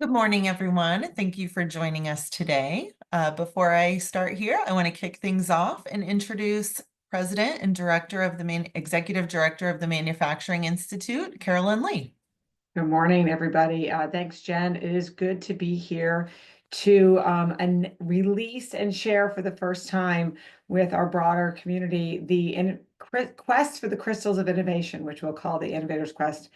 Good morning, everyone. Thank you for joining us today. Before I start here, I want to kick things off and introduce President and Executive Director of the Manufacturing Institute, Carolyn Lee. Good morning, everybody. Thanks, Jen. It is good to be here to release and share for the first time with our broader community the quest for the crystals of innovation, which we'll call the Innovators Quest.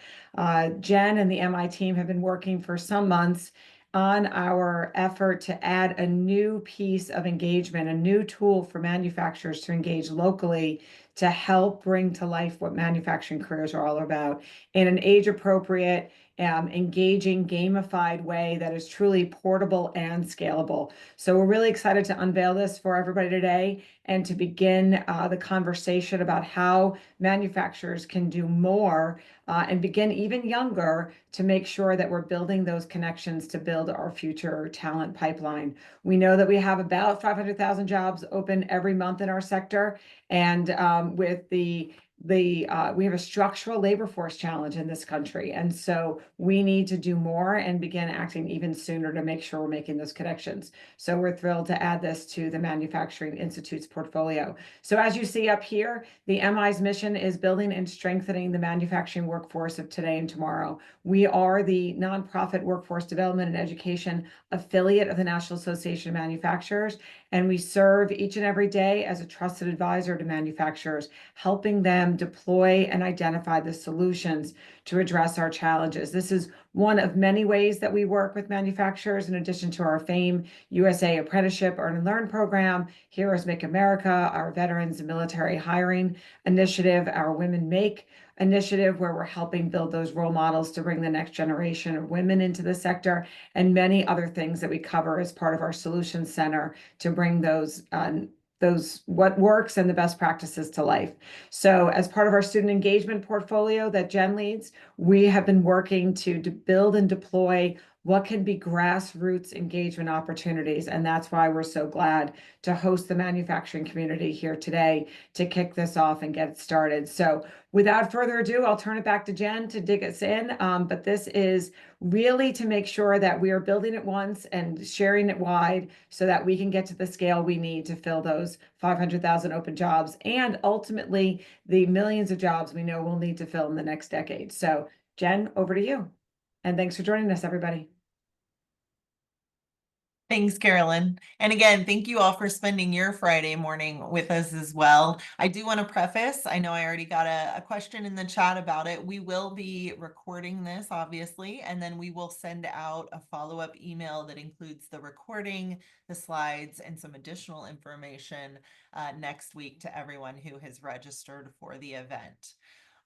Jen and the MI team have been working for some months on our effort to add a new piece of engagement, a new tool for manufacturers to engage locally to help bring to life what manufacturing careers are all about in an age-appropriate, engaging, gamified way that is truly portable and scalable. So we're really excited to unveil this for everybody today and to begin the conversation about how manufacturers can do more and begin even younger to make sure that we're building those connections to build our future talent pipeline. We know that we have about 500,000 jobs open every month in our sector, and with we have a structural labor force challenge in this country. And so we need to do more and begin acting even sooner to make sure we're making those connections. So we're thrilled to add this to the Manufacturing Institute's portfolio. So as you see up here, the MI's mission is building and strengthening the manufacturing workforce of today and tomorrow. We are the nonprofit workforce development and education affiliate of the National Association of Manufacturers, and we serve each and every day as a trusted advisor to manufacturers, helping them deploy and identify the solutions to address our challenges. This is one of many ways that we work with manufacturers, in addition to our FAME USA Apprenticeship Earn and Learn program, Heroes Make America, our Veterans and Military Hiring Initiative, our Women Make initiative, where we're helping build those role models to bring the next generation of women into the sector, and many other things that we cover as part of our Solutions Center to bring those what works and the best practices to life. So as part of our student engagement portfolio that Jen leads, we have been working to build and deploy what can be grassroots engagement opportunities. And that's why we're so glad to host the manufacturing community here today to kick this off and get it started. So without further ado, I'll turn it back to Jen to dig us in. But this is really to make sure that we are building it once and sharing it wide so that we can get to the scale we need to fill those 500,000 open jobs and ultimately the millions of jobs we know we'll need to fill in the next decade. So Jen, over to you. And thanks for joining us, everybody. Thanks, Carolyn. And again, thank you all for spending your Friday morning with us as well. I do want to preface, I know I already got a question in the chat about it. We will be recording this, obviously, and then we will send out a follow-up email that includes the recording, the slides, and some additional information next week to everyone who has registered for the event.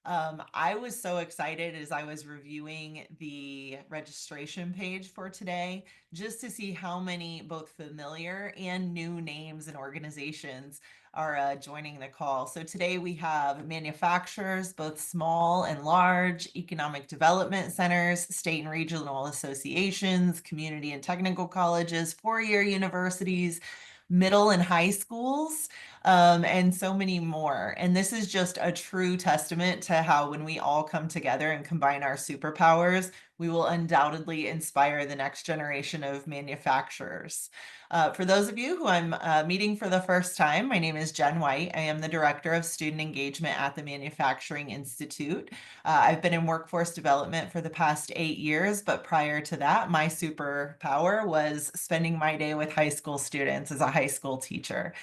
I was so excited as I was reviewing the registration page for today, just to see how many both familiar and new names and organizations are joining the call. So today we have manufacturers, both small and large, economic development centers, state and regional associations, community and technical colleges, four-year universities, middle and high schools, and so many more. And this is just a true testament to how when we all come together and combine our superpowers, we will undoubtedly inspire the next generation of manufacturers. For those of you who I'm meeting for the first time, my name is Jen White. I am the Director of Student Engagement at the Manufacturing Institute. I've been in workforce development for the past 8 years, but prior to that, my superpower was spending my day with high school students as a high school teacher.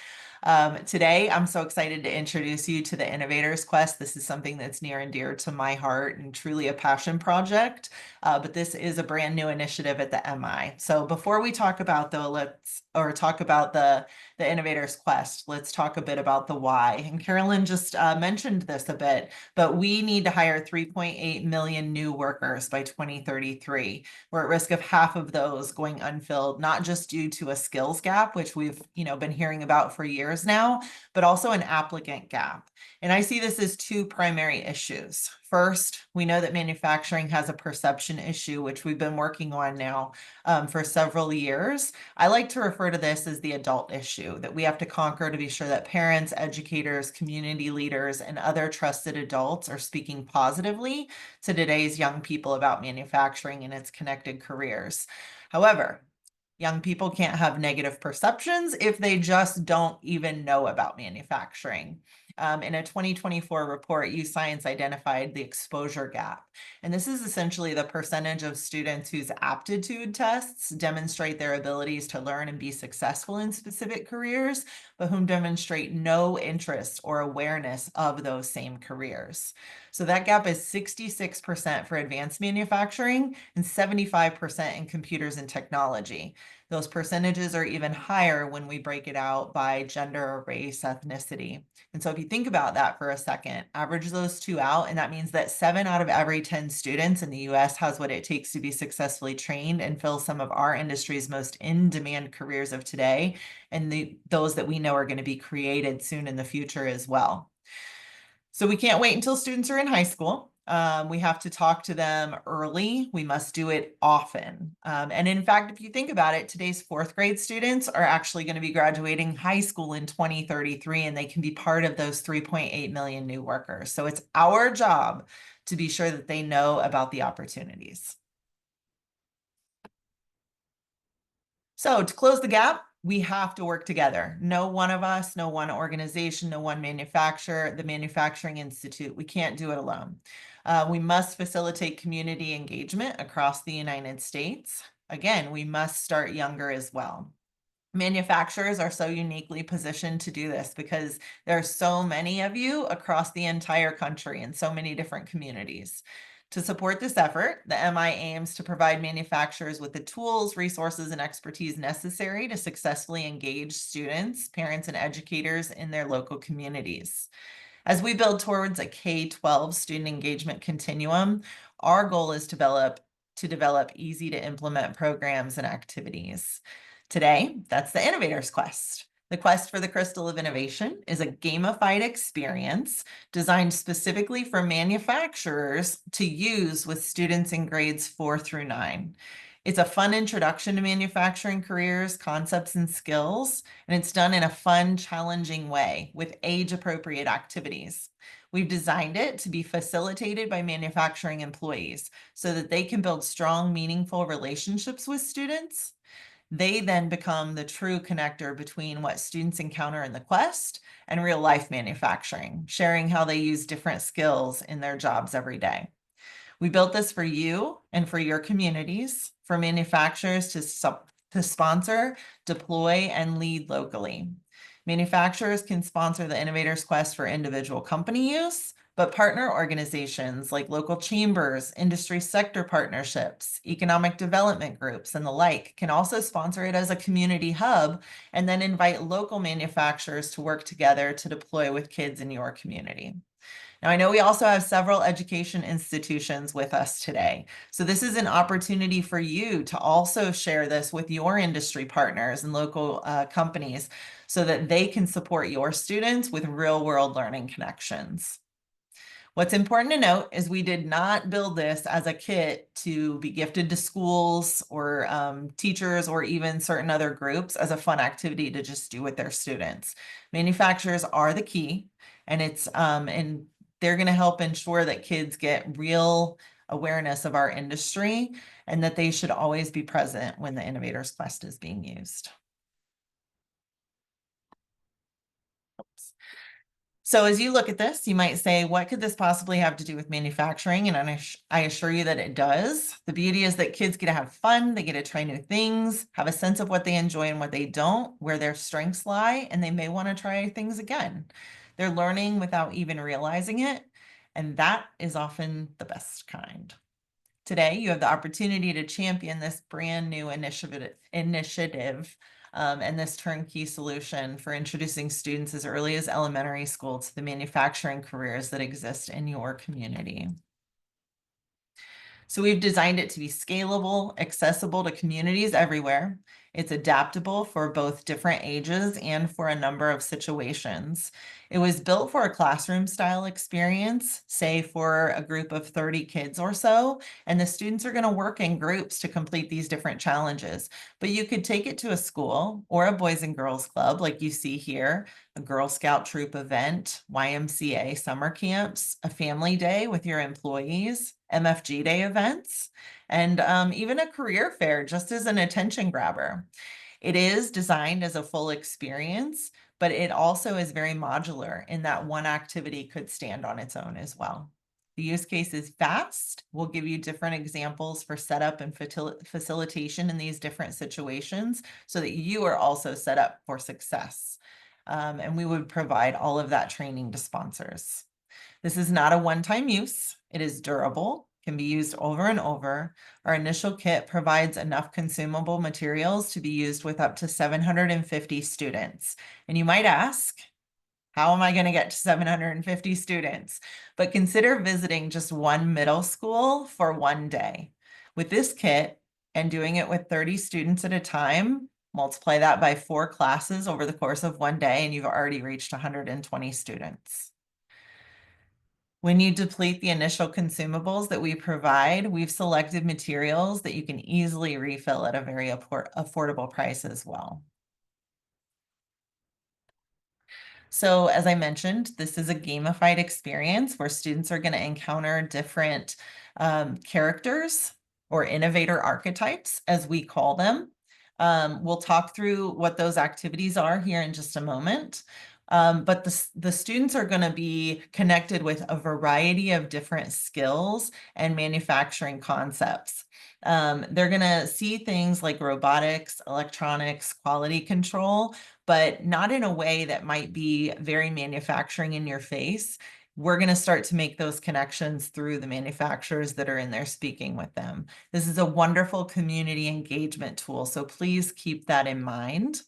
Today, I'm so excited to introduce you to the Innovators Quest. This is something that's near and dear to my heart and truly a passion project, but this is a brand new initiative at the MI. So before we talk about the Innovators Quest, let's talk a bit about the why. And Carolyn just mentioned this a bit, but we need to hire 3.8 million new workers by 2033. We're at risk of half of those going unfilled, not just due to a skills gap, which we've been hearing about for years now, now, but also an applicant gap. And I see this as two primary issues. First, we know that manufacturing has a perception issue, which we've been working on now for several years. I like to refer to this as the adult issue that we have to conquer to be sure that parents, educators, community leaders, and other trusted adults are speaking positively to today's young people about manufacturing and its connected careers. However, young people can't have negative perceptions if they just don't even know about manufacturing. In a 2024 report, UScience identified the exposure gap. And this is essentially the percentage of students whose aptitude tests demonstrate their abilities to learn and be successful in specific careers, but whom demonstrate no interest or awareness of those same careers. So that gap is 66% for advanced manufacturing and 75% in computers and technology. Those percentages are even higher when we break it out by gender, race, ethnicity. And so if you think about that for a second, average those two out, and that means that 7 out of every 10 students in the US has what it takes to be successfully trained and fill some of our industry's most in-demand careers of today, and those that we know are going to be created soon in the future as well. So we can't wait until students are in high school. We have to talk to them early. We must do it often. And in fact, if you think about it, today's 4th grade students are actually going to be graduating high school in 2033, and they can be part of those 3.8 million new workers. So it's our job to be sure that they know about the opportunities. So to close the gap, we have to work together. No one of us, no one organization, no one manufacturer, the Manufacturing Institute, we can't do it alone. We must facilitate community engagement across the United States. Again, we must start younger as well. Manufacturers are so uniquely positioned to do this because there are so many of you across the entire country in so many different communities. To support this effort, the MI aims to provide manufacturers with the tools, resources, and expertise necessary to successfully engage students, parents, and educators in their local communities. As we build towards a K-12 student engagement continuum, our goal is to develop easy to implement programs and activities. Today, that's the Innovator's Quest. The Quest for the Crystal of Innovation is a gamified experience designed specifically for manufacturers to use with students in grades 4 through 9. It's a fun introduction to manufacturing careers, concepts, and skills, and it's done in a fun, challenging way with age-appropriate activities. We've designed it to be facilitated by manufacturing employees so that they can build strong, meaningful relationships with students. They then become the true connector between what students encounter in the quest and real life manufacturing, sharing how they use different skills in their jobs every day. We built this for you and for your communities, for manufacturers to sponsor, deploy, and lead locally. Manufacturers can sponsor the Innovators Quest for individual company use, but partner organizations like local chambers, industry sector partnerships, economic development groups, and the like can also sponsor it as a community hub and then invite local manufacturers to work together to deploy with kids in your community. Now, I know we also have several education institutions with us today. So this is an opportunity for you to also share this with your industry partners and local companies so that they can support your students with real world learning connections. What's important to note is we did not build this as a kit to be gifted to schools or teachers or even certain other groups as a fun activity to just do with their students. Manufacturers are the key, and they're going to help ensure that kids get real awareness of our industry and that they should always be present when the Innovators Quest is being used. Oops. So as you look at this, you might say, what could this possibly have to do with manufacturing? And I assure you that it does. The beauty is that kids get to have fun, they get to try new things, have a sense of what they enjoy and what they don't, where their strengths lie, and they may want to try things again. They're learning without even realizing it, and that is often the best kind. Today, you have the opportunity to champion this brand new initiative and this turnkey solution for introducing students as early as elementary school to the manufacturing careers that exist in your community. So we've designed it to be scalable, accessible to communities everywhere. It's adaptable for both different ages and for a number of situations. It was built for a classroom style experience, say for a group of 30 kids or so, and the students are going to work in groups to complete these different challenges. But you could take it to a school or a Boys and Girls Club, like you see here, a Girl Scout troop event, YMCA summer camps, a family day with your employees, MFG day events, and even a career fair just as an attention grabber. It is designed as a full experience, but it also is very modular in that one activity could stand on its own as well. The use case is fast. We'll give you different examples for setup and facilitation in these different situations so that you are also set up for success. And we would provide all of that training to sponsors. This is not a one-time use. It is durable, can be used over and over. Our initial kit provides enough consumable materials to be used with up to 750 students. And you might ask, how am I going to get to 750 students? But consider visiting just one middle school for one day. With this kit and doing it with 30 students at a time, multiply that by 4 classes over the course of one day, and you've already reached 120 students. When you deplete the initial consumables that we provide, we've selected materials that you can easily refill at a very affordable price as well. So as I mentioned, this is a gamified experience where students are going to encounter different characters or innovator archetypes, as we call them. We'll talk through what those activities are here in just a moment. But the students are going to be connected with a variety of different skills and manufacturing concepts. They're going to see things like robotics, electronics, quality control, but not in a way that might be very manufacturing in your face. We're going to start to make those connections through the manufacturers that are in there speaking with them. This is a wonderful community engagement tool, so please keep that in mind.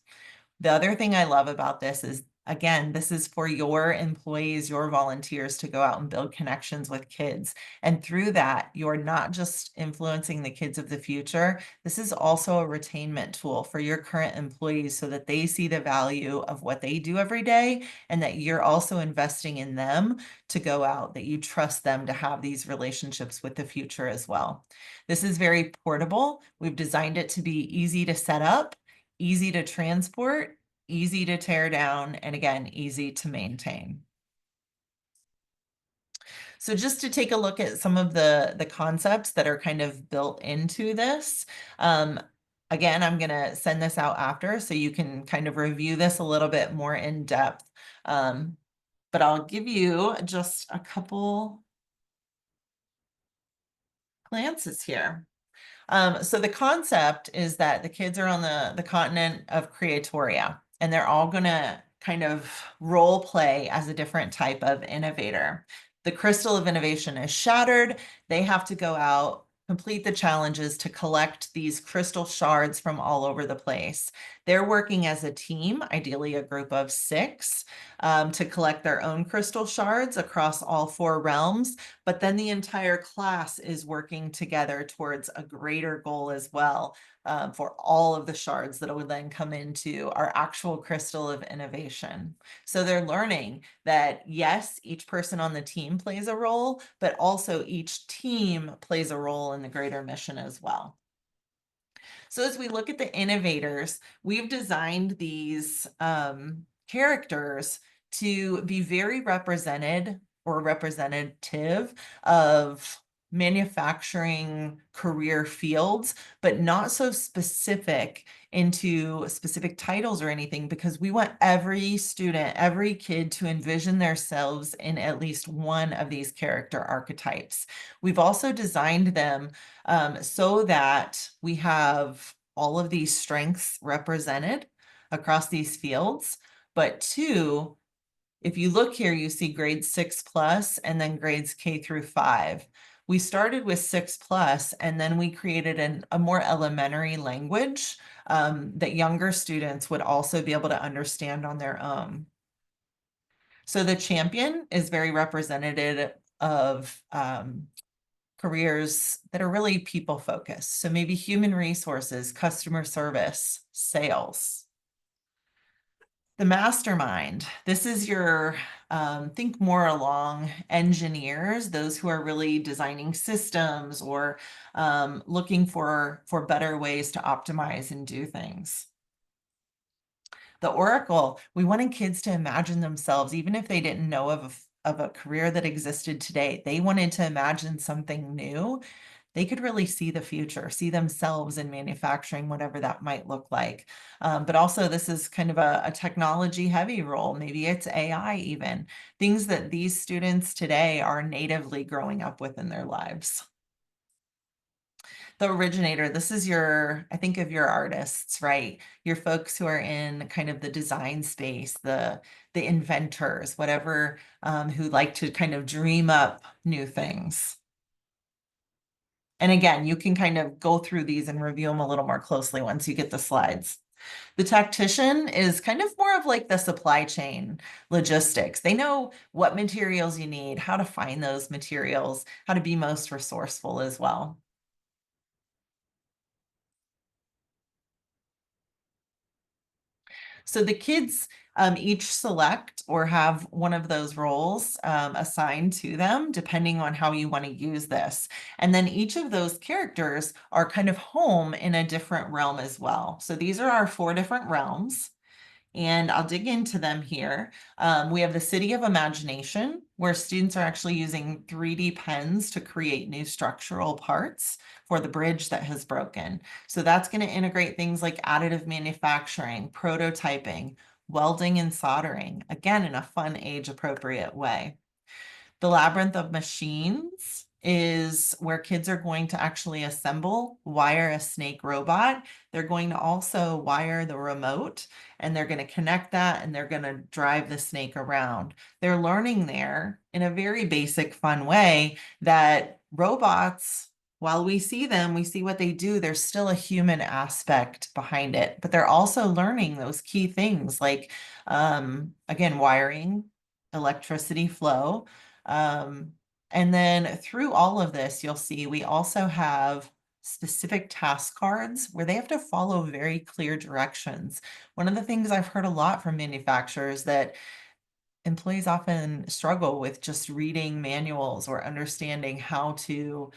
The other thing I love about this is, again, this is for your employees, your volunteers to go out and build connections with kids. And through that, you're not just influencing the kids of the future. This is also a retainment tool for your current employees so that they see the value of what they do every day and that you're also investing in them to go out, that you trust them to have these relationships with the future as well. This is very portable. We've designed it to be easy to set up, easy to transport, easy to tear down, and again, easy to maintain. So just to take a look at some of the concepts that are kind of built into this. Again, I'm going to send this out after so you can kind of review this a little bit more in depth. But I'll give you just a couple glances here. So the concept is that the kids are on the continent of Creatoria, and they're all going to kind of role play as a different type of innovator. The crystal of innovation is shattered. They have to go out, complete the challenges to collect these crystal shards from all over the place. They're working as a team, ideally a group of 6, to collect their own crystal shards across all 4 realms. But then the entire class is working together towards a greater goal as well, for all of the shards that will then come into our actual crystal of innovation. So they're learning that yes, each person on the team plays a role, but also each team plays a role in the greater mission as well. So as we look at the innovators, we've designed these characters to be very represented or representative of manufacturing career fields, but not so specific into specific titles or anything, because we want every student, every kid to envision themselves in at least one of these character archetypes. We've also designed them so that we have all of these strengths represented across these fields. But 2, if you look here, you see grades 6+ and then grades K through 5. We started with 6+, and then we created a more elementary language that younger students would also be able to understand on their own. So the champion is very representative of careers that are really people focused. So maybe human resources, customer service, sales. The mastermind, this is your, think more along engineers, those who are really designing systems or looking for better ways to optimize and do things. The Oracle, we wanted kids to imagine themselves, even if they didn't know of a career that existed today, they wanted to imagine something new. They could really see the future, see themselves in manufacturing, whatever that might look like. But also this is kind of a technology heavy role. Maybe it's AI even, things that these students today are natively growing up with in their lives. The originator, this is your, I think of your artists, right? Your folks who are in kind of the design space, the inventors, whatever, who like to kind of dream up new things. And again, you can kind of go through these and review them a little more closely once you get the slides. The tactician is kind of more of like the supply chain logistics. They know what materials you need, how to find those materials, how to be most resourceful as well. So the kids each select or have one of those roles assigned to them, depending on how you want to use this. And then each of those characters are kind of home in a different realm as well. So these are our 4 different realms. And I'll dig into them here. We have the City of Imagination, where students are actually using 3D pens to create new structural parts for the bridge that has broken. So that's going to integrate things like additive manufacturing, prototyping, welding, and soldering, again, in a fun, age-appropriate way. The Labyrinth of Machines is where kids are going to actually assemble, wire a snake robot. They're going to also wire the remote and they're going to connect that and they're going to drive the snake around. They're learning there in a very basic, fun way that robots, while we see them, we see what they do, there's still a human aspect behind it, but they're also learning those key things like, again, wiring, electricity flow. And then through all of this, you'll see we also have specific task cards where they have to follow very clear directions. One of the things I've heard a lot from manufacturers that employees often struggle with just reading manuals or understanding how to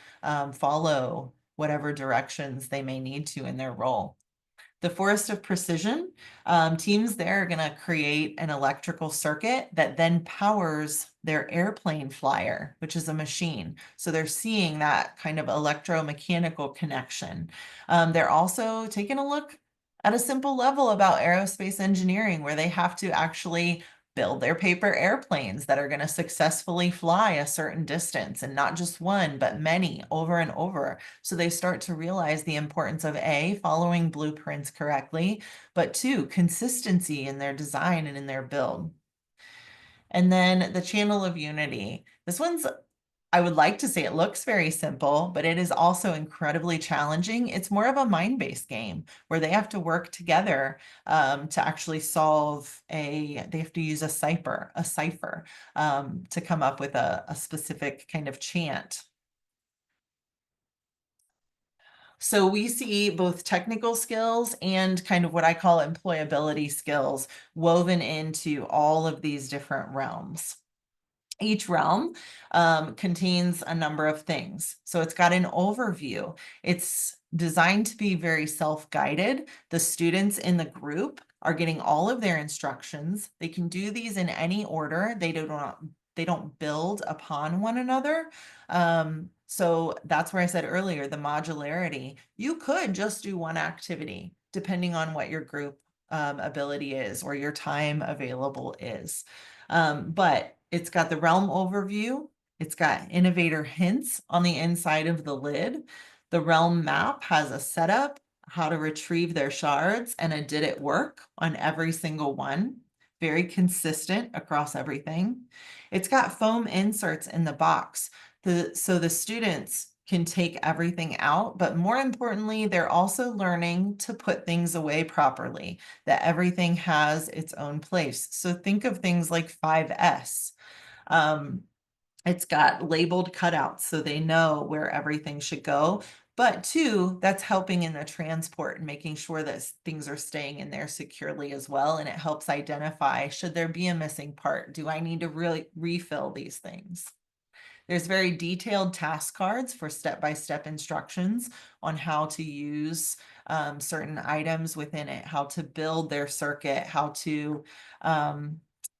follow whatever directions they may need to in their role. The Forest of Precision, teams there are going to create an electrical circuit that then powers their airplane flyer, which is a machine. So they're seeing that kind of electromechanical connection. They're also taking a look at a simple level about aerospace engineering, where they have to actually build their paper airplanes that are going to successfully fly a certain distance, and not just one, but many over and over. So they start to realize the importance of A, following blueprints correctly, but 2, consistency in their design and in their build. And then the Channel of Unity. This one's, I would like to say it looks very simple, but it is also incredibly challenging. It's more of a mind-based game where they have to work together to actually solve they have to use a cipher to come up with a specific kind of chant. So we see both technical skills and kind of what I call employability skills woven into all of these different realms. Each realm contains a number of things. So it's got an overview. It's designed to be very self-guided. The students in the group are getting all of their instructions. They can do these in any order. They don't build upon one another. So that's where I said earlier, the modularity. You could just do one activity depending on what your group ability is or your time available is. But it's got the realm overview. It's got innovator hints on the inside of the lid. The realm map has a setup, how to retrieve their shards, and a did it work on every single one. Very consistent across everything. It's got foam inserts in the box. So the students can take everything out, but more importantly, they're also learning to put things away properly, that everything has its own place. So think of things like 5S. It's got labeled cutouts so they know where everything should go. But two, that's helping in the transport and making sure that things are staying in there securely as well. And it helps identify, should there be a missing part? Do I need to really refill these things? There's very detailed task cards for step-by-step instructions on how to use certain items within it, how to build their circuit, how to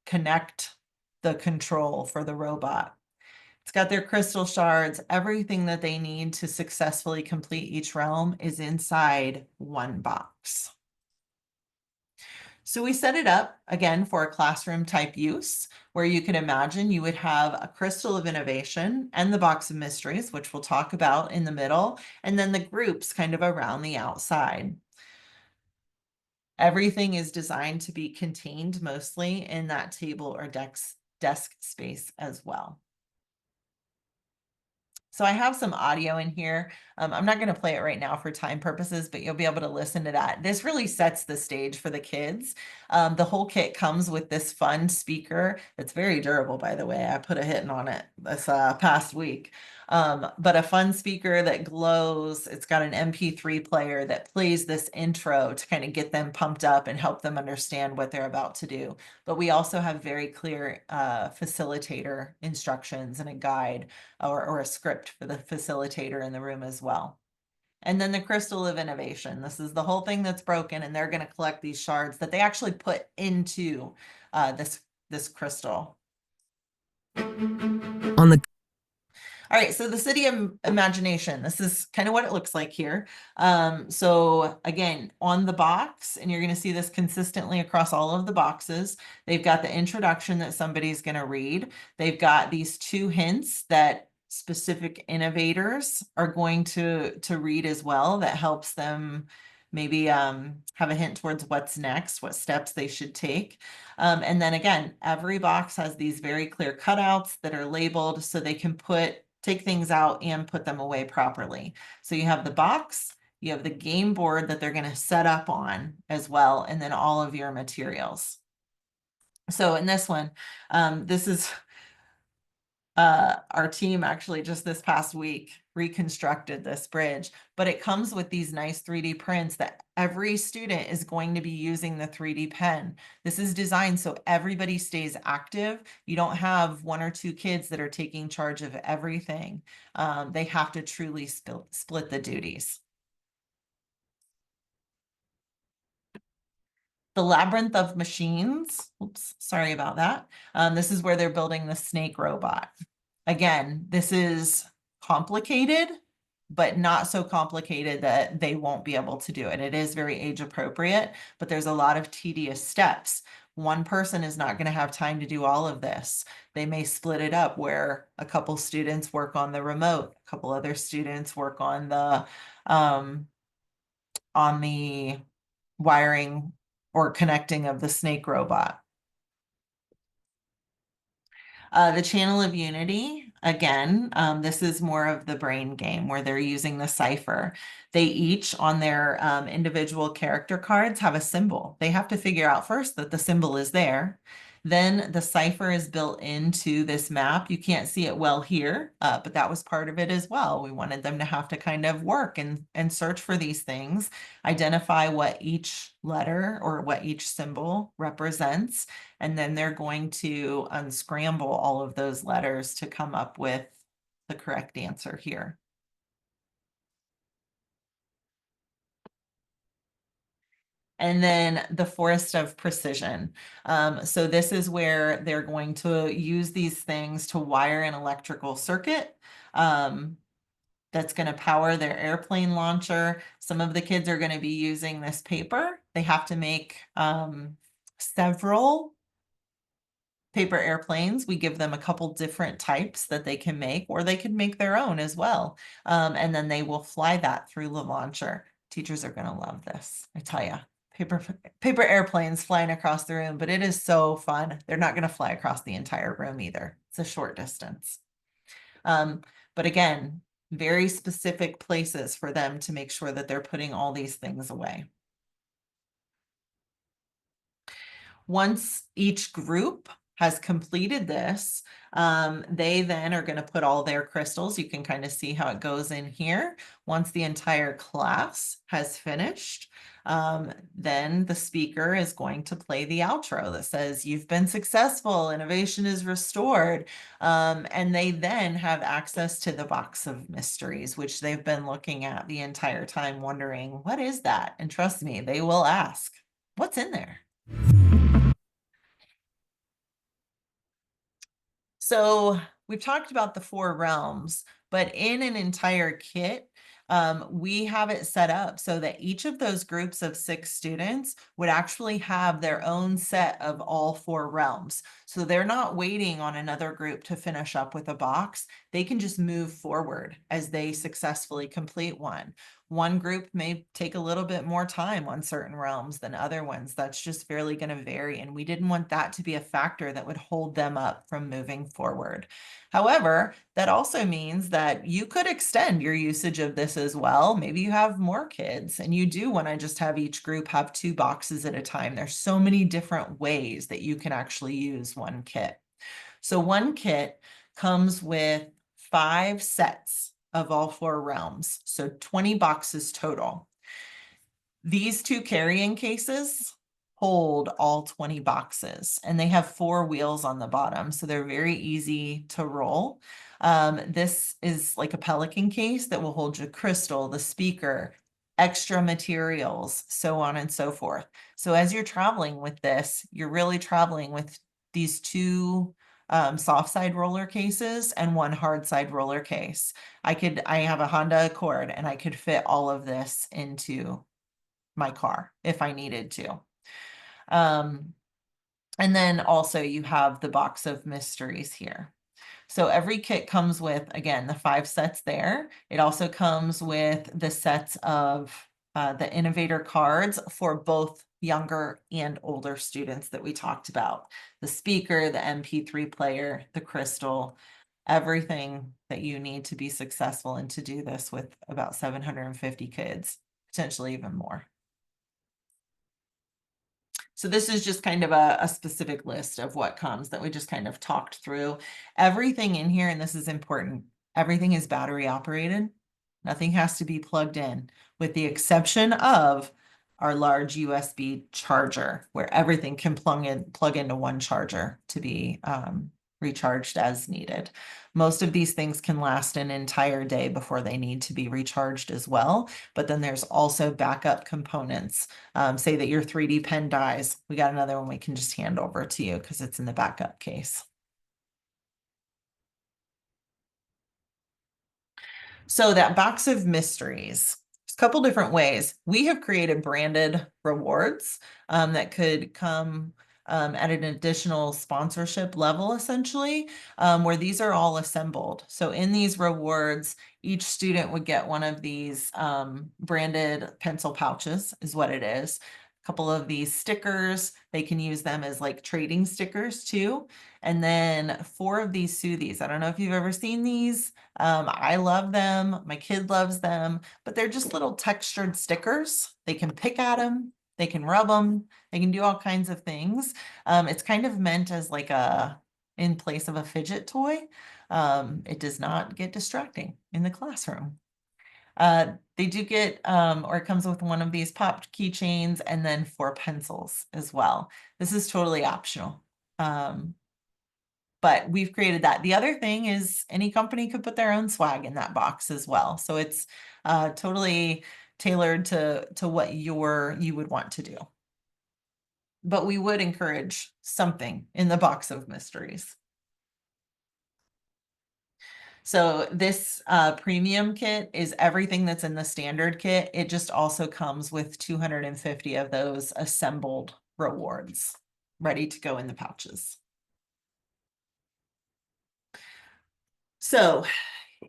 connect the control for the robot. It's got their crystal shards. Everything that they need to successfully complete each realm is inside one box. So we set it up again for a classroom type use where you can imagine you would have a crystal of innovation and the box of mysteries, which we'll talk about in the middle, and then the groups kind of around the outside. Everything is designed to be contained mostly in that table or desk space as well. So I have some audio in here. I'm not going to play it right now for time purposes, but you'll be able to listen to that. This really sets the stage for the kids. The whole kit comes with this fun speaker that's very durable, by the way. I put a hitting on it this past week. But a fun speaker that glows. It's got an MP3 player that plays this intro to kind of get them pumped up and help them understand what they're about to do. But we also have very clear facilitator instructions and a guide or a script for the facilitator in the room as well. And then the crystal of innovation. This is the whole thing that's broken, and they're going to collect these shards that they actually put into this crystal. On the All right, so the city of imagination. This is kind of what it looks like here. So again, on the box, and you're going to see this consistently across all of the boxes, they've got the introduction that somebody's going to read. They've got these 2 hints that specific innovators are going to read as well that helps them maybe have a hint towards what's next, what steps they should take. And then again, every box has these very clear cutouts that are labeled so they can take things out and put them away properly. So you have the box, you have the game board that they're going to set up on as well, and then all of your materials. So in this one, this is our team actually just this past week reconstructed this bridge, but it comes with these nice 3D prints that every student is going to be using the 3D pen. This is designed so everybody stays active. You don't have 1 or 2 kids that are taking charge of everything. They have to truly split the duties. The Labyrinth of Machines. Oops, sorry about that. This is where they're building the snake robot. Again, this is complicated, but not so complicated that they won't be able to do it. It is very age appropriate, but there's a lot of tedious steps. One person is not going to have time to do all of this. They may split it up where a couple students work on the remote, a couple other students work on the wiring or connecting of the snake robot. The Channel of Unity, again, this is more of the brain game where they're using the cipher. They each on their individual character cards have a symbol. They have to figure out first that the symbol is there. Then the cipher is built into this map. You can't see it well here, but that was part of it as well. We wanted them to have to kind of work and search for these things, identify what each letter or what each symbol represents, and then they're going to unscramble all of those letters to come up with the correct answer here. And then the Forest of Precision. So this is where they're going to use these things to wire an electrical circuit that's going to power their airplane launcher. Some of the kids are going to be using this paper. They have to make several paper airplanes. We give them a couple different types that they can make, or they can make their own as well. And then they will fly that through the launcher. Teachers are going to love this, I tell you. Paper airplanes flying across the room, but it is so fun. They're not going to fly across the entire room either. It's a short distance. But again, very specific places for them to make sure that they're putting all these things away. Once each group has completed this, they then are going to put all their crystals. You can kind of see how it goes in here. Once the entire class has finished, then the speaker is going to play the outro that says, "You've been successful, innovation is restored." And they then have access to the box of mysteries, which they've been looking at the entire time, wondering, what is that? And trust me, they will ask, what's in there? So we've talked about the 4 realms, but in an entire kit, we have it set up so that each of those groups of 6 students would actually have their own set of all 4 realms. So they're not waiting on another group to finish up with a box. They can just move forward as they successfully complete one. One group may take a little bit more time on certain realms than other ones. That's just fairly going to vary. And we didn't want that to be a factor that would hold them up from moving forward. However, that also means that you could extend your usage of this as well. Maybe you have more kids and you do want to just have each group have 2 boxes at a time. There's so many different ways that you can actually use one kit. So one kit comes with 5 sets of all 4 realms, so 20 boxes total. These 2 carrying cases hold all 20 boxes, and they have 4 wheels on the bottom, so they're very easy to roll. This is like a Pelican case that will hold your crystal, the speaker, extra materials, so on and so forth. So as you're traveling with this, you're really traveling with these 2 soft side roller cases and 1 hard side roller case. I have a Honda Accord and I could fit all of this into my car if I needed to. And then also you have the box of mysteries here. So every kit comes with, again, the 5 sets there. It also comes with the sets of the innovator cards for both younger and older students that we talked about. The speaker, the MP3 player, the crystal, everything that you need to be successful and to do this with about 750 kids, potentially even more. So this is just kind of a specific list of what comes that we just kind of talked through. Everything in here, and this is important, everything is battery operated. Nothing has to be plugged in, with the exception of our large USB charger, where everything can plug into one charger to be recharged as needed. Most of these things can last an entire day before they need to be recharged as well. But then there's also backup components. Say that your 3D pen dies, we got another one we can just hand over to you because it's in the backup case. So that box of mysteries, there's a couple different ways. We have created branded rewards that could come at an additional sponsorship level, essentially, where these are all assembled. So in these rewards, each student would get one of these branded pencil pouches, is what it is. A couple of these stickers, they can use them as like trading stickers too. And then 4 of these soothies. I don't know if you've ever seen these. I love them. My kid loves them, but they're just little textured stickers. They can pick at them. They can rub them. They can do all kinds of things. It's kind of meant as like in place of a fidget toy. It does not get distracting in the classroom. They do get, or it comes with one of these popped keychains and then 4 pencils as well. This is totally optional. But we've created that. The other thing is any company could put their own swag in that box as well. So it's totally tailored to what you would want to do. But we would encourage something in the box of mysteries. So this premium kit is everything that's in the standard kit. It just also comes with 250 of those assembled rewards ready to go in the pouches. So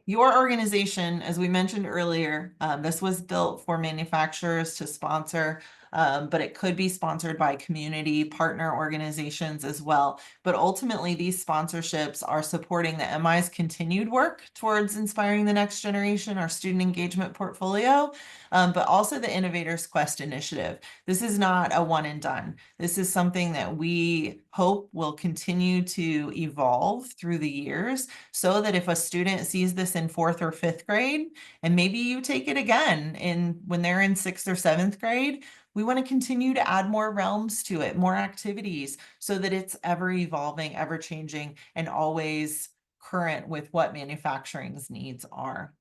your organization, as we mentioned earlier, this was built for manufacturers to sponsor but it could be sponsored by community partner organizations as well. But ultimately, these sponsorships are supporting the MI's continued work towards inspiring the next generation, our student engagement portfolio, but also the Innovators Quest initiative. This is not a one and done. This is something that we hope will continue to evolve through the years, so that if a student sees this in 4th or 5th grade, and maybe you take it again when they're in 6th or 7th grade, we want to continue to add more realms to it, more activities, so that it's ever evolving, ever changing, and always current with what manufacturing's needs are.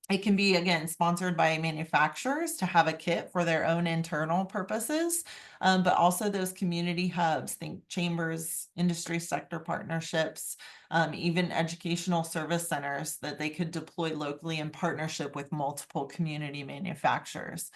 It can be, again, sponsored by manufacturers to have a kit for their own internal purposes, but also those community hubs, think chambers, industry sector partnerships, even educational service centers that they could deploy locally in partnership with multiple community manufacturers.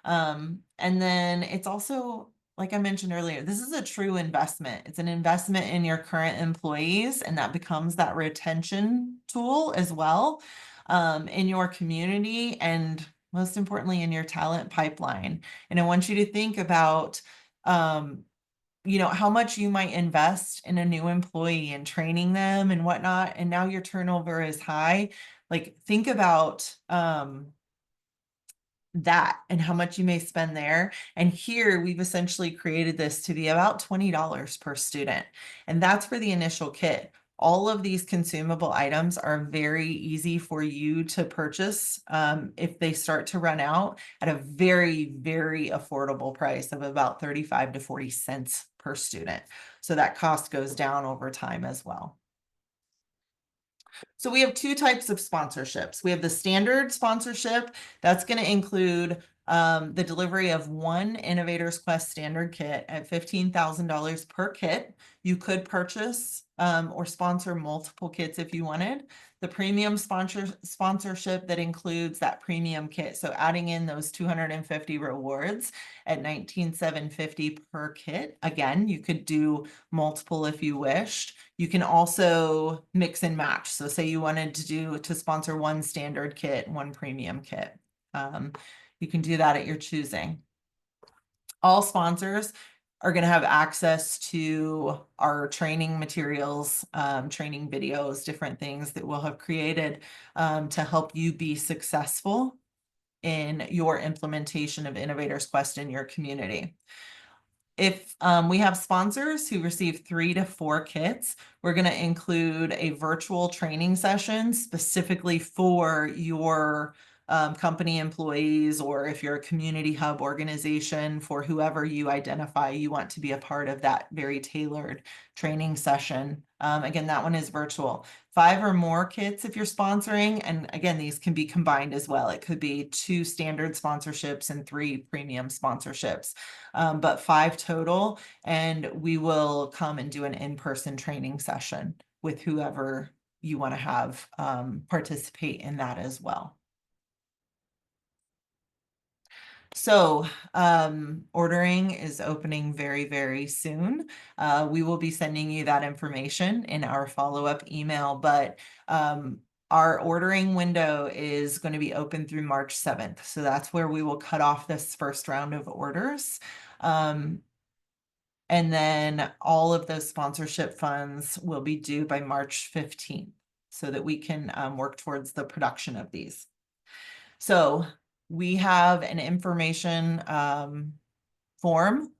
And then it's also, like I mentioned earlier, this is a true investment. It's an investment in your current employees, and that becomes that retention tool as well, in your community, and most importantly, in your talent pipeline. And I want you to think about, how much you might invest in a new employee and training them and whatnot, and now your turnover is high. Like, think about, that and how much you may spend there. And here we've essentially created this to be about $20 per student. And that's for the initial kit. All of these consumable items are very easy for you to purchase if they start to run out, at a very, very affordable price of about 35 to 40 cents per student. So that cost goes down over time as well. So we have 2 types of sponsorships. We have the standard sponsorship. That's going to include the delivery of one Innovators Quest standard kit at $15,000 per kit. You could purchase or sponsor multiple kits if you wanted. The premium sponsorship that includes that premium kit, so adding in those 250 rewards at $19,750 per kit. Again, you could do multiple if you wished. You can also mix and match. So say you wanted to sponsor one standard kit, one premium kit. You can do that at your choosing. All sponsors are going to have access to our training materials, training videos, different things that we'll have created to help you be successful in your implementation of Innovators Quest in your community. If we have sponsors who receive 3 to 4 kits, we're going to include a virtual training session specifically for your company employees, or if you're a community hub organization, for whoever you identify you want to be a part of that very tailored training session. Again, that one is virtual. 5 or more kits if you're sponsoring, and again, these can be combined as well. It could be 2 standard sponsorships and 3 premium sponsorships, but 5 total, and we will come and do an in-person training session with whoever you want to have participate in that as well. So ordering is opening very, very soon. We will be sending you that information in our follow-up email, but our ordering window is going to be open through March 7th. So that's where we will cut off this first round of orders. And then all of those sponsorship funds will be due by March 15th, so that we can work towards the production of these. So we have an information form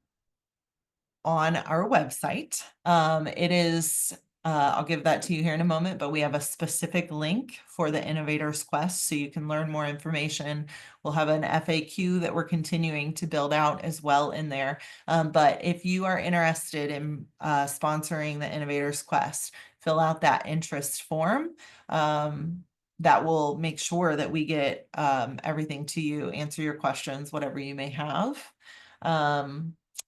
on our website. It is, I'll give that to you here in a moment, but we have a specific link for the Innovators Quest, so you can learn more information. We'll have an FAQ that we're continuing to build out as well in there. But if you are interested in sponsoring the Innovators Quest, fill out that interest form. That will make sure that we get everything to you, answer your questions, whatever you may have.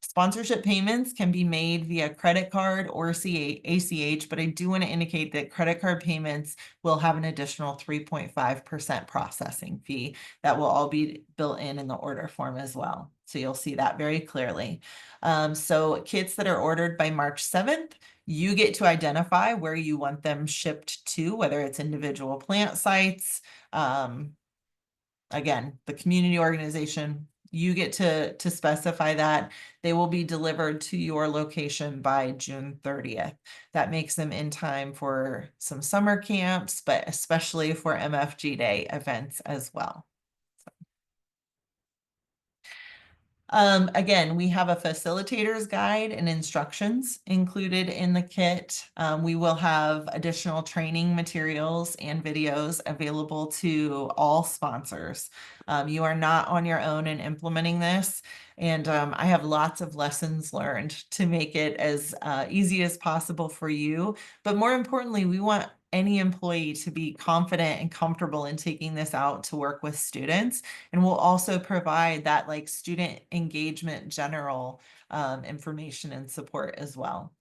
Sponsorship payments can be made via credit card or ACH, but I do want to indicate that credit card payments will have an additional 3.5% processing fee that will all be built in the order form as well. So you'll see that very clearly. So kits that are ordered by March 7th, you get to identify where you want them shipped to, whether it's individual plant sites. Again, the community organization, You get to specify that. They will be delivered to your location by June 30th. That makes them in time for some summer camps, but especially for MFG Day events as well. Again, we have a facilitator's guide and instructions included in the kit. We will have additional training materials and videos available to all sponsors. You are not on your own in implementing this. And I have lots of lessons learned to make it as easy as possible for you. But more importantly, we want any employee to be confident and comfortable in taking this out to work with students. And we'll also provide that like student engagement general information and support as well.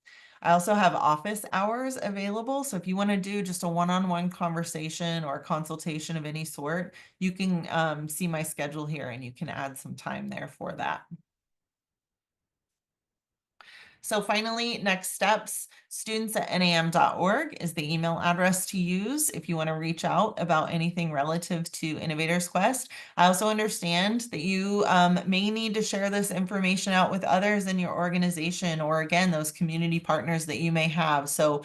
I also have office hours available. So if you want to do just a one-on-one conversation or consultation of any sort, you can see my schedule here and you can add some time there for that. So finally, next steps, students@nam.org is the email address to use if you want to reach out about anything relative to Innovators Quest. I also understand that you may need to share this information out with others in your organization, or again, those community partners that you may have. So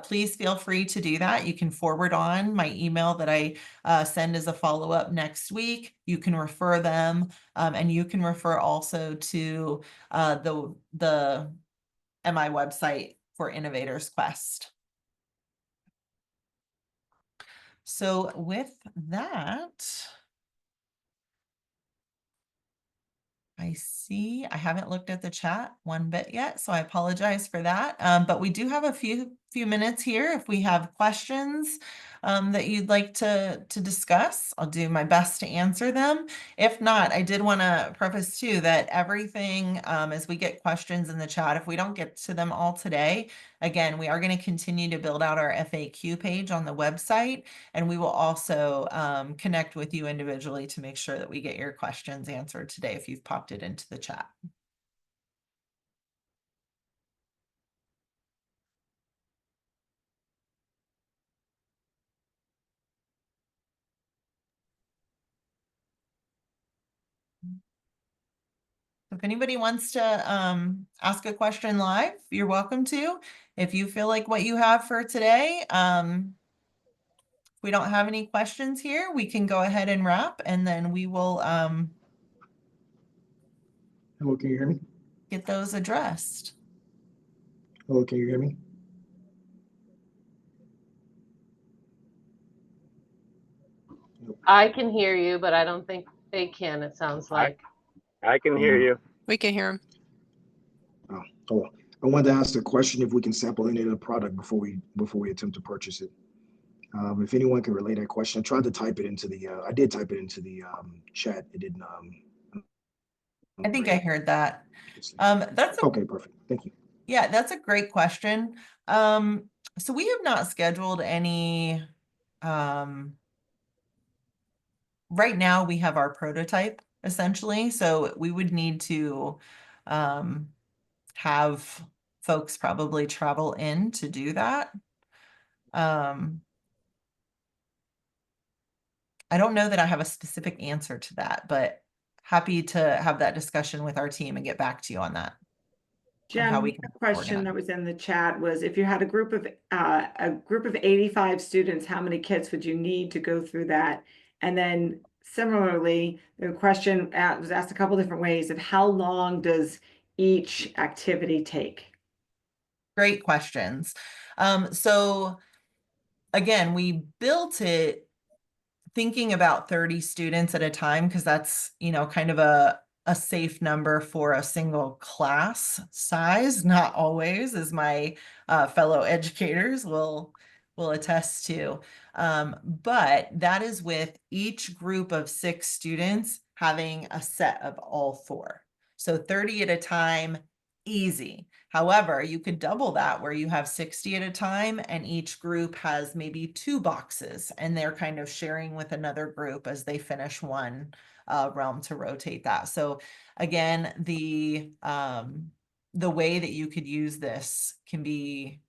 please feel free to do that. You can forward on my email that I send as a follow-up next week. You can refer them, and you can refer also to the MI website for Innovators Quest. So with that, I see I haven't looked at the chat one bit yet, so I apologize for that. But we do have a few minutes here. If we have questions that you'd like to discuss, I'll do my best to answer them. If not, I did want to preface too that everything as we get questions in the chat, if we don't get to them all today, again, we are going to continue to build out our FAQ page on the website, and we will also connect with you individually to make sure that we get your questions answered today if you've popped it into the chat. If anybody wants to ask a question live, you're welcome to. If you feel like what you have for today, if we don't have any questions here, we can go ahead and wrap, and then we will Hello, can you hear me? get those addressed. Hello, can you hear me? I can hear you, but I don't think they can, it sounds like. I can hear you. We can hear him. Oh, I wanted to ask a question if we can sample any of the product before we attempt to purchase it. If anyone can relay that question, I tried to type it into the I did type it into the chat. It didn't. I think I heard that. That's okay. Perfect. Thank you. Yeah, that's a great question. So we have not scheduled any. Right now we have our prototype essentially, so we would need to have folks probably travel in to do that. I don't know that I have a specific answer to that, but happy to have that discussion with our team and get back to you on that. Jen, how we the can question that was in the chat was, if you had a group of 85 students, how many kits would you need to go through that? And then similarly, the question was asked a couple different ways of how long does each activity take? Great questions. So again, we built it thinking about 30 students at a time, because that's, you know, kind of a safe number for a single class size. Not always, as my fellow educators will attest to. But that is with each group of 6 students having a set of all 4. So 30 at a time, easy. However, you could double that where you have 60 at a time and each group has maybe 2 boxes and they're kind of sharing with another group as they finish one realm to rotate that. So again, the way that you could use this can be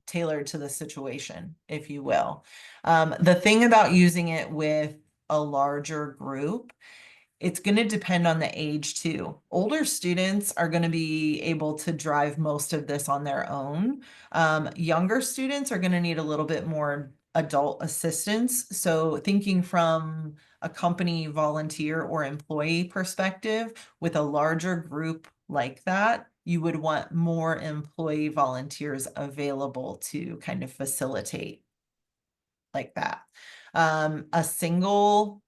tailored to the situation, if you will. The thing about using it with a larger group it's going to depend on the age too. Older students are going to be able to drive most of this on their own. Younger students are going to need a little bit more adult assistance. So thinking from a company volunteer or employee perspective, with a larger group like that, you would want more employee volunteers available to kind of facilitate like that. A single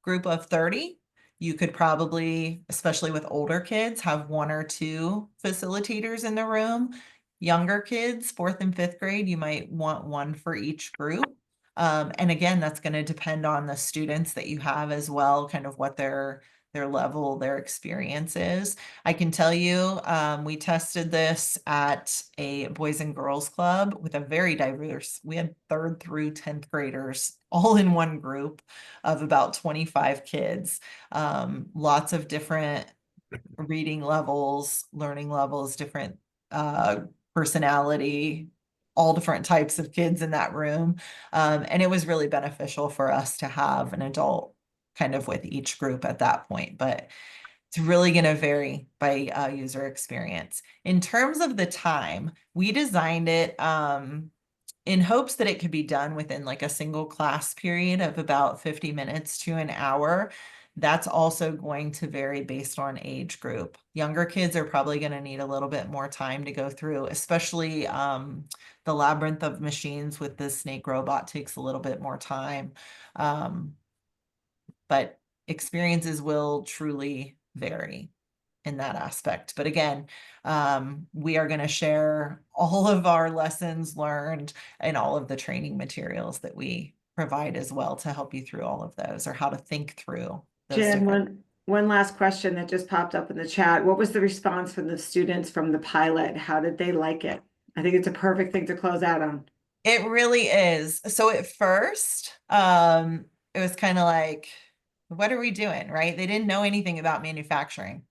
group of 30, you could probably, especially with older kids, have 1 or 2 facilitators in the room. Younger kids, 4th and 5th grade, you might want 1 for each group. And again, that's going to depend on the students that you have as well, kind of what their level, their experience is. I can tell you, we tested this at a Boys and Girls Club with a very diverse, we had 3rd through 10th graders all in one group of about 25 kids. Lots of different reading levels, learning levels, different personality, all different types of kids in that room. And it was really beneficial for us to have an adult kind of with each group at that point, but it's really going to vary by user experience. In terms of the time, we designed it in hopes that it could be done within like a single class period of about 50 minutes to an hour. That's also going to vary based on age group. Younger kids are probably going to need a little bit more time to go through, especially the labyrinth of machines with the snake robot takes a little bit more time. But experiences will truly vary in that aspect. But again, we are going to share all of our lessons learned and all of the training materials that we provide as well to help you through all of those, or how to think through those Jen, different. one last question that just popped up in the chat. What was the response from the students from the pilot? How did they like it? I think it's a perfect thing to close out on. It really is. So at first, it was kind of like, what are we doing, right? They didn't know anything about manufacturing.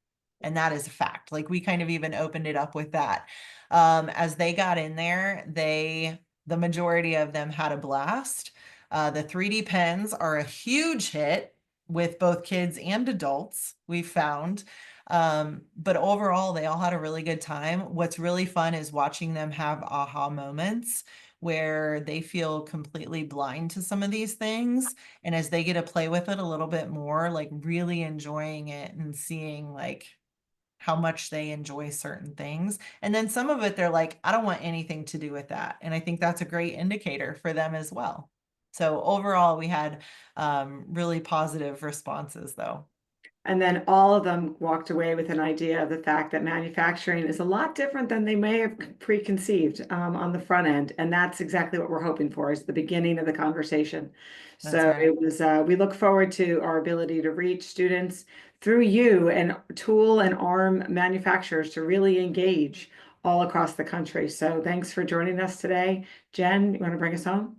And that is a fact. Like, we kind of even opened it up with that. As they got in there, the majority of them had a blast. The 3D pens are a huge hit with both kids and adults, we found. But overall, they all had a really good time. What's really fun is watching them have aha moments where they feel completely blind to some of these things. And as they get to play with it a little bit more, like really enjoying it and seeing like how much they enjoy certain things. And then some of it, they're like, I don't want anything to do with that. And I think that's a great indicator for them as well. So overall, we had really positive responses though. And then all of them walked away with an idea of the fact that manufacturing is a lot different than they may have preconceived on the front end. And that's exactly what we're hoping for, is the beginning of the conversation. That's So right. it was, we look forward to our ability to reach students through you and tool and arm manufacturers to really engage all across the country. So thanks for joining us today. Jen, you want to bring us home?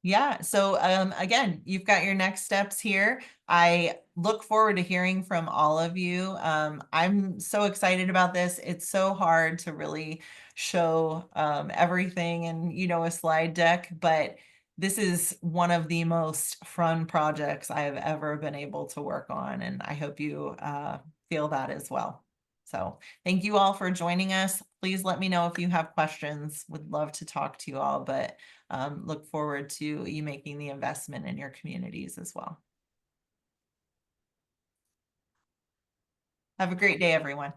Yeah. So again, you've got your next steps here. I look forward to hearing from all of you. I'm so excited about this. It's so hard to really show everything in, a slide deck, but this is one of the most fun projects I have ever been able to work on. And I hope you feel that as well. So thank you all for joining us. Please let me know if you have questions. Would love to talk to you all, but look forward to you making the investment in your communities as well. Have a great day, everyone.